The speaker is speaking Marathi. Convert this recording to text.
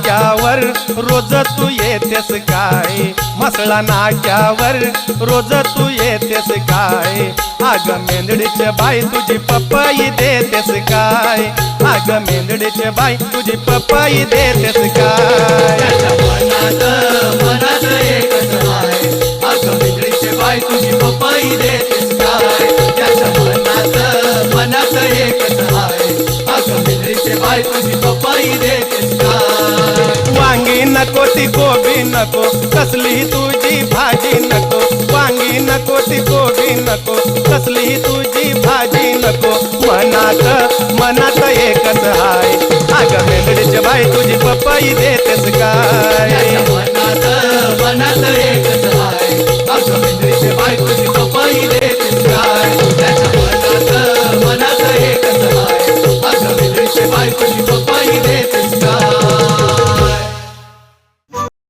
नाक्यावर रोज तू येतेस काय, म्हसळा नाक्यावर रोज तू येतेस काय, अग मेंढडीचे बाई तुझी पपई देतेस काय, अग मेंढडीचे बाई तुझी पपई देतेस काय. मनात एकच आहे, अग मेंढडीचे बाई तुझी पपई देतेस काय, त्याच्या मनात एकच आहे, अग मेंढडीचे बाई तुझी पपई देतेस काय. वांगी नको ती कोबी नको, कसली तुझी भाजी नको, वांगी नको ती कोबी नको, कसली तुझी भाजी नको, मनात एकच आहे, अग मेंढडीचे बाई तुझी पपई देतेस काय.